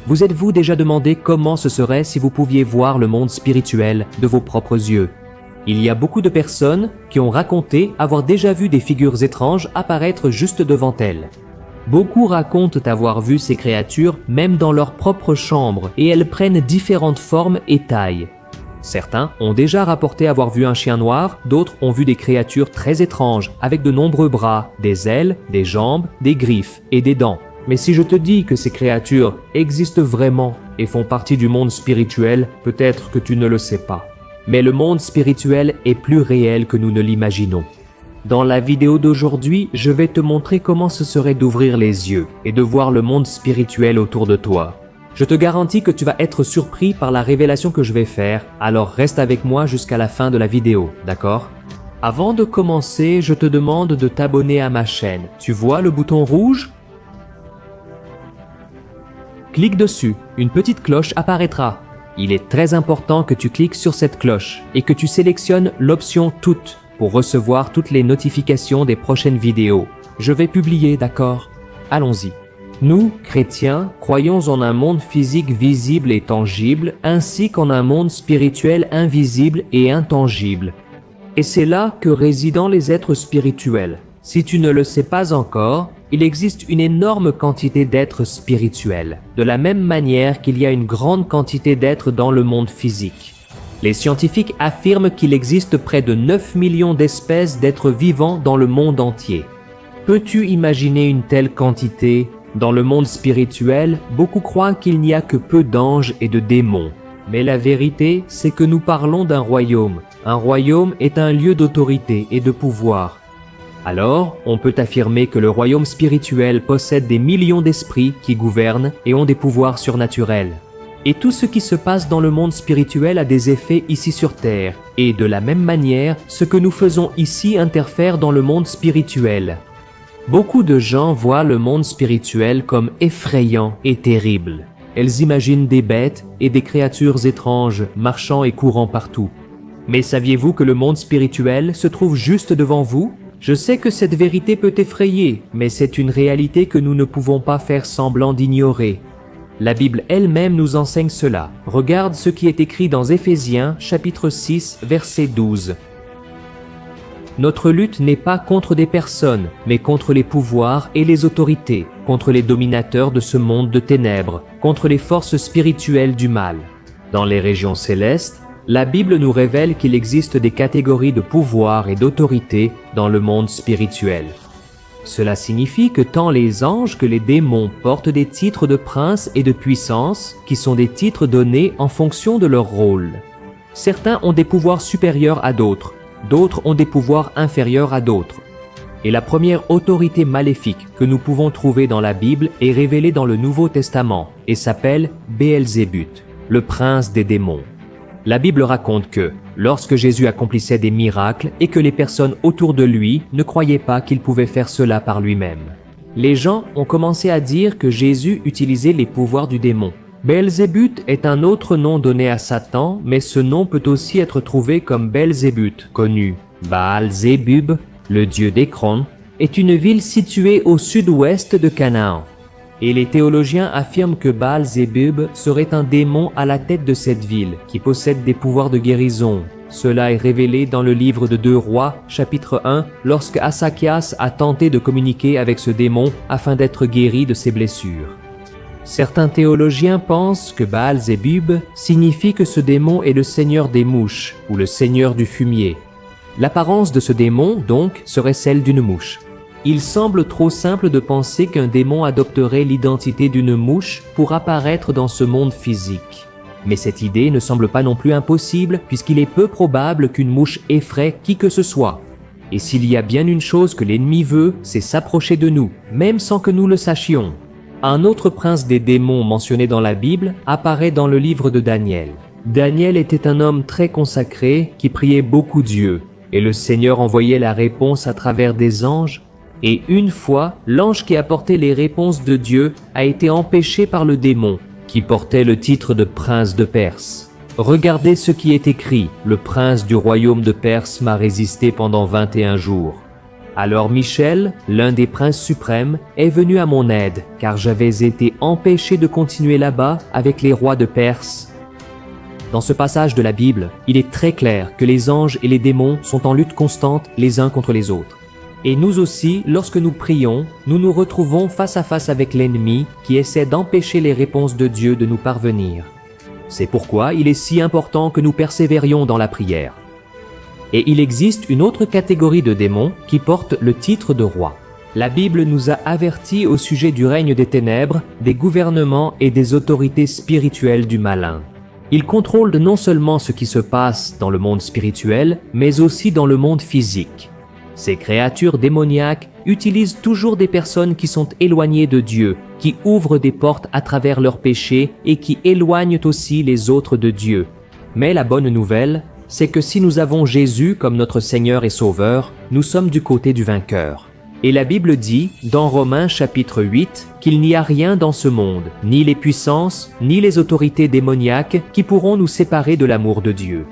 Vous êtes-vous déjà demandé comment ce serait si vous pouviez voir le monde spirituel de vos propres yeux? Il y a beaucoup de personnes qui ont raconté avoir déjà vu des figures étranges apparaître juste devant elles. Beaucoup racontent avoir vu ces créatures même dans leur propre chambre et elles prennent différentes formes et tailles. Certains ont déjà rapporté avoir vu un chien noir, d'autres ont vu des créatures très étranges avec de nombreux bras, des ailes, des jambes, des griffes et des dents. Mais si je te dis que ces créatures existent vraiment et font partie du monde spirituel, peut-être que tu ne le sais pas. Mais le monde spirituel est plus réel que nous ne l'imaginons. Dans la vidéo d'aujourd'hui, je vais te montrer comment ce serait d'ouvrir les yeux et de voir le monde spirituel autour de toi. Je te garantis que tu vas être surpris par la révélation que je vais faire, alors reste avec moi jusqu'à la fin de la vidéo, d'accord? Avant de commencer, je te demande de t'abonner à ma chaîne. Tu vois le bouton rouge? Clique dessus, une petite cloche apparaîtra. Il est très important que tu cliques sur cette cloche et que tu sélectionnes l'option Toutes pour recevoir toutes les notifications des prochaines vidéos. Je vais publier, d'accord? Allons-y. Nous, chrétiens, croyons en un monde physique visible et tangible, ainsi qu'en un monde spirituel invisible et intangible. Et c'est là que résident les êtres spirituels. Si tu ne le sais pas encore, il existe une énorme quantité d'êtres spirituels, de la même manière qu'il y a une grande quantité d'êtres dans le monde physique. Les scientifiques affirment qu'il existe près de 9 millions d'espèces d'êtres vivants dans le monde entier. Peux-tu imaginer une telle quantité? Dans le monde spirituel, beaucoup croient qu'il n'y a que peu d'anges et de démons. Mais la vérité, c'est que nous parlons d'un royaume. Un royaume est un lieu d'autorité et de pouvoir. Alors, on peut affirmer que le royaume spirituel possède des millions d'esprits qui gouvernent et ont des pouvoirs surnaturels. Et tout ce qui se passe dans le monde spirituel a des effets ici sur Terre. Et de la même manière, ce que nous faisons ici interfère dans le monde spirituel. Beaucoup de gens voient le monde spirituel comme effrayant et terrible. Elles imaginent des bêtes et des créatures étranges marchant et courant partout. Mais saviez-vous que le monde spirituel se trouve juste devant vous? Je sais que cette vérité peut effrayer, mais c'est une réalité que nous ne pouvons pas faire semblant d'ignorer. La Bible elle-même nous enseigne cela. Regarde ce qui est écrit dans Éphésiens, chapitre 6, verset 12. Notre lutte n'est pas contre des personnes, mais contre les pouvoirs et les autorités, contre les dominateurs de ce monde de ténèbres, contre les forces spirituelles du mal. Dans les régions célestes, la Bible nous révèle qu'il existe des catégories de pouvoir et d'autorité dans le monde spirituel. Cela signifie que tant les anges que les démons portent des titres de prince et de puissance, qui sont des titres donnés en fonction de leur rôle. Certains ont des pouvoirs supérieurs à d'autres. D'autres ont des pouvoirs inférieurs à d'autres. Et la première autorité maléfique que nous pouvons trouver dans la Bible est révélée dans le Nouveau Testament et s'appelle Béelzébuth, le prince des démons. La Bible raconte que, lorsque Jésus accomplissait des miracles et que les personnes autour de lui ne croyaient pas qu'il pouvait faire cela par lui-même, les gens ont commencé à dire que Jésus utilisait les pouvoirs du démon. Béelzébuth est un autre nom donné à Satan, mais ce nom peut aussi être trouvé comme Belzébuth, connu. Baal-Zébub, le dieu d'Écron, est une ville située au sud-ouest de Canaan. Et les théologiens affirment que Baal-Zébub serait un démon à la tête de cette ville, qui possède des pouvoirs de guérison. Cela est révélé dans le livre de 2 Rois, chapitre 1, lorsque Asakias a tenté de communiquer avec ce démon afin d'être guéri de ses blessures. Certains théologiens pensent que Baal-Zébub signifie que ce démon est le seigneur des mouches ou le seigneur du fumier. L'apparence de ce démon, donc, serait celle d'une mouche. Il semble trop simple de penser qu'un démon adopterait l'identité d'une mouche pour apparaître dans ce monde physique. Mais cette idée ne semble pas non plus impossible puisqu'il est peu probable qu'une mouche effraie qui que ce soit. Et s'il y a bien une chose que l'ennemi veut, c'est s'approcher de nous, même sans que nous le sachions. Un autre prince des démons mentionné dans la Bible apparaît dans le livre de Daniel. Daniel était un homme très consacré qui priait beaucoup Dieu, et le Seigneur envoyait la réponse à travers des anges. Et une fois, l'ange qui apportait les réponses de Dieu a été empêché par le démon, qui portait le titre de prince de Perse. Regardez ce qui est écrit, le prince du royaume de Perse m'a résisté pendant 21 jours. Alors Michel, l'un des princes suprêmes, est venu à mon aide, car j'avais été empêché de continuer là-bas avec les rois de Perse. Dans ce passage de la Bible, il est très clair que les anges et les démons sont en lutte constante les uns contre les autres. Et nous aussi, lorsque nous prions, nous nous retrouvons face à face avec l'ennemi qui essaie d'empêcher les réponses de Dieu de nous parvenir. C'est pourquoi il est si important que nous persévérions dans la prière. Et il existe une autre catégorie de démons qui portent le titre de roi. La Bible nous a avertis au sujet du règne des ténèbres, des gouvernements et des autorités spirituelles du malin. Ils contrôlent non seulement ce qui se passe dans le monde spirituel, mais aussi dans le monde physique. Ces créatures démoniaques utilisent toujours des personnes qui sont éloignées de Dieu, qui ouvrent des portes à travers leurs péchés et qui éloignent aussi les autres de Dieu. Mais la bonne nouvelle, c'est que si nous avons Jésus comme notre Seigneur et Sauveur, nous sommes du côté du vainqueur. Et la Bible dit, dans Romains chapitre 8, qu'il n'y a rien dans ce monde, ni les puissances, ni les autorités démoniaques, qui pourront nous séparer de l'amour de Dieu.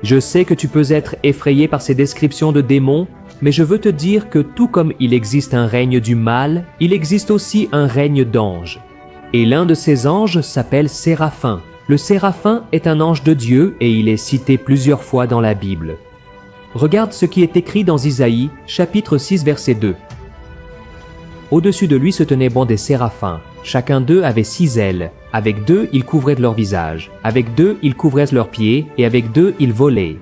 Je sais que tu peux être effrayé par ces descriptions de démons, mais je veux te dire que tout comme il existe un règne du mal, il existe aussi un règne d'anges. Et l'un de ces anges s'appelle Séraphin. Le Séraphin est un ange de Dieu et il est cité plusieurs fois dans la Bible. Regarde ce qui est écrit dans Isaïe, chapitre 6, verset 2. Au-dessus de lui se tenaient bon des séraphins. Chacun d'eux avait 6 ailes. Avec 2, ils couvraient de leur visage. Avec 2, ils couvraient leurs pieds. Et avec 2, ils volaient.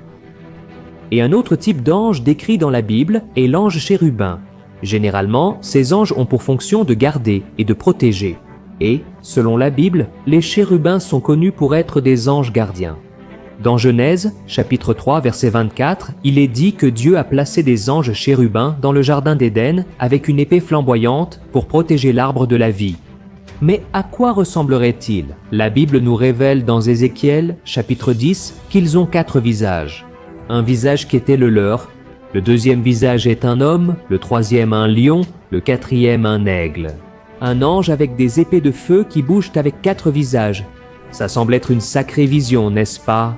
Et un autre type d'ange décrit dans la Bible est l'ange chérubin. Généralement, ces anges ont pour fonction de garder et de protéger. Et, selon la Bible, les chérubins sont connus pour être des anges gardiens. Dans Genèse, chapitre 3, verset 24, il est dit que Dieu a placé des anges chérubins dans le jardin d'Éden avec une épée flamboyante pour protéger l'arbre de la vie. Mais à quoi ressembleraient-ils? La Bible nous révèle dans Ézéchiel, chapitre 10, qu'ils ont 4 visages. Un visage qui était le leur, le deuxième visage est un homme, le troisième un lion, le quatrième un aigle. Un ange avec des épées de feu qui bougent avec 4 visages. Ça semble être une sacrée vision, n'est-ce pas?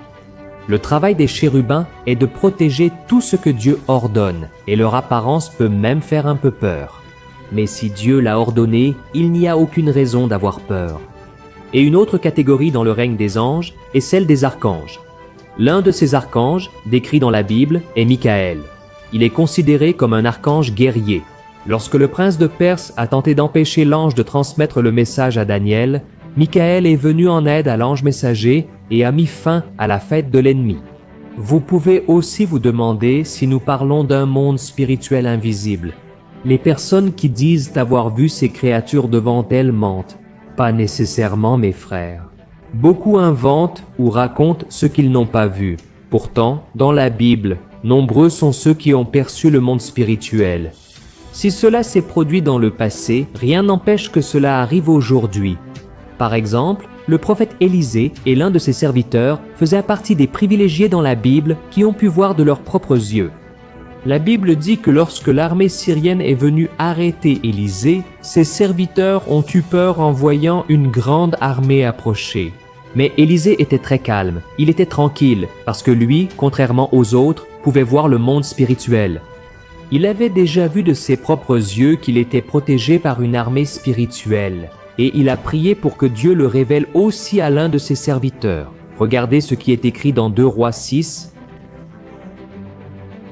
Le travail des chérubins est de protéger tout ce que Dieu ordonne, et leur apparence peut même faire un peu peur. Mais si Dieu l'a ordonné, il n'y a aucune raison d'avoir peur. Et une autre catégorie dans le règne des anges est celle des archanges. L'un de ces archanges, décrit dans la Bible, est Michael. Il est considéré comme un archange guerrier. Lorsque le prince de Perse a tenté d'empêcher l'ange de transmettre le message à Daniel, Michael est venu en aide à l'ange messager et a mis fin à la fête de l'ennemi. Vous pouvez aussi vous demander si nous parlons d'un monde spirituel invisible. Les personnes qui disent avoir vu ces créatures devant elles mentent. Pas nécessairement, mes frères. Beaucoup inventent ou racontent ce qu'ils n'ont pas vu. Pourtant, dans la Bible, nombreux sont ceux qui ont perçu le monde spirituel. Si cela s'est produit dans le passé, rien n'empêche que cela arrive aujourd'hui. Par exemple, le prophète Élisée et l'un de ses serviteurs faisaient partie des privilégiés dans la Bible qui ont pu voir de leurs propres yeux. La Bible dit que lorsque l'armée syrienne est venue arrêter Élisée, ses serviteurs ont eu peur en voyant une grande armée approcher. Mais Élisée était très calme, il était tranquille, parce que lui, contrairement aux autres, pouvait voir le monde spirituel. Il avait déjà vu de ses propres yeux qu'il était protégé par une armée spirituelle, et il a prié pour que Dieu le révèle aussi à l'un de ses serviteurs. Regardez ce qui est écrit dans 2 Rois 6.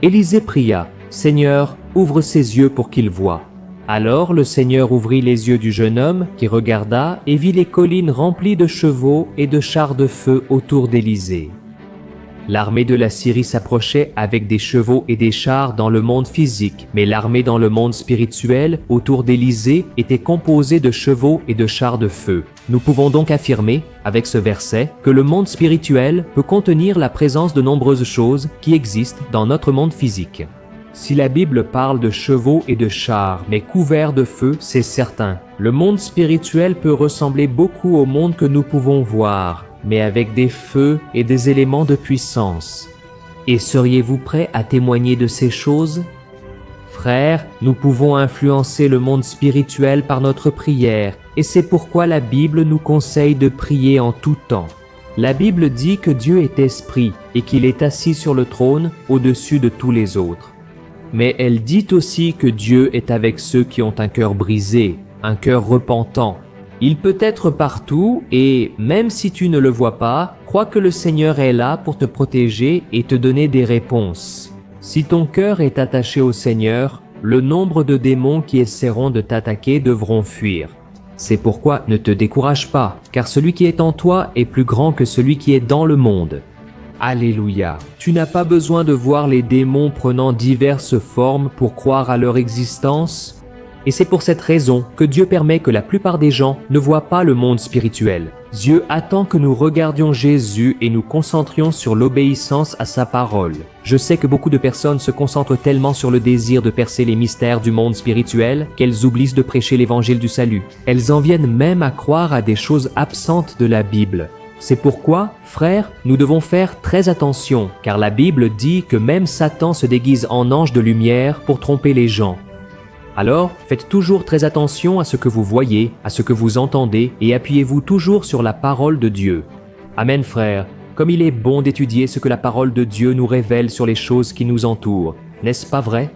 Élisée pria, « Seigneur, ouvre ses yeux pour qu'il voie. » Alors le Seigneur ouvrit les yeux du jeune homme, qui regarda et vit les collines remplies de chevaux et de chars de feu autour d'Élisée. L'armée de la Syrie s'approchait avec des chevaux et des chars dans le monde physique, mais l'armée dans le monde spirituel, autour d'Élisée, était composée de chevaux et de chars de feu. Nous pouvons donc affirmer, avec ce verset, que le monde spirituel peut contenir la présence de nombreuses choses qui existent dans notre monde physique. Si la Bible parle de chevaux et de chars, mais couverts de feu, c'est certain. Le monde spirituel peut ressembler beaucoup au monde que nous pouvons voir, mais avec des feux et des éléments de puissance. Et seriez-vous prêts à témoigner de ces choses? Frères, nous pouvons influencer le monde spirituel par notre prière, et c'est pourquoi la Bible nous conseille de prier en tout temps. La Bible dit que Dieu est esprit et qu'il est assis sur le trône au-dessus de tous les autres. Mais elle dit aussi que Dieu est avec ceux qui ont un cœur brisé, un cœur repentant. Il peut être partout et, même si tu ne le vois pas, crois que le Seigneur est là pour te protéger et te donner des réponses. Si ton cœur est attaché au Seigneur, le nombre de démons qui essaieront de t'attaquer devront fuir. C'est pourquoi ne te décourage pas, car celui qui est en toi est plus grand que celui qui est dans le monde. Alléluia. Tu n'as pas besoin de voir les démons prenant diverses formes pour croire à leur existence. Et c'est pour cette raison que Dieu permet que la plupart des gens ne voient pas le monde spirituel. Dieu attend que nous regardions Jésus et nous concentrions sur l'obéissance à sa parole. Je sais que beaucoup de personnes se concentrent tellement sur le désir de percer les mystères du monde spirituel qu'elles oublient de prêcher l'évangile du salut. Elles en viennent même à croire à des choses absentes de la Bible. C'est pourquoi, frères, nous devons faire très attention, car la Bible dit que même Satan se déguise en ange de lumière pour tromper les gens. Alors, faites toujours très attention à ce que vous voyez, à ce que vous entendez, et appuyez-vous toujours sur la parole de Dieu. Amen, frères. Comme il est bon d'étudier ce que la parole de Dieu nous révèle sur les choses qui nous entourent, n'est-ce pas vrai?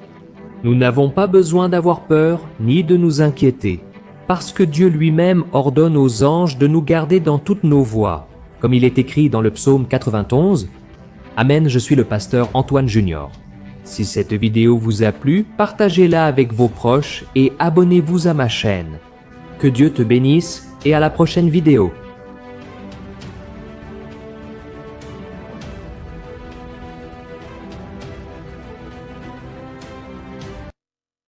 Nous n'avons pas besoin d'avoir peur, ni de nous inquiéter, parce que Dieu lui-même ordonne aux anges de nous garder dans toutes nos voies. Comme il est écrit dans le psaume 91, « Amen, je suis le pasteur Antoine Junior. » Si cette vidéo vous a plu, partagez-la avec vos proches et abonnez-vous à ma chaîne. Que Dieu te bénisse et à la prochaine vidéo.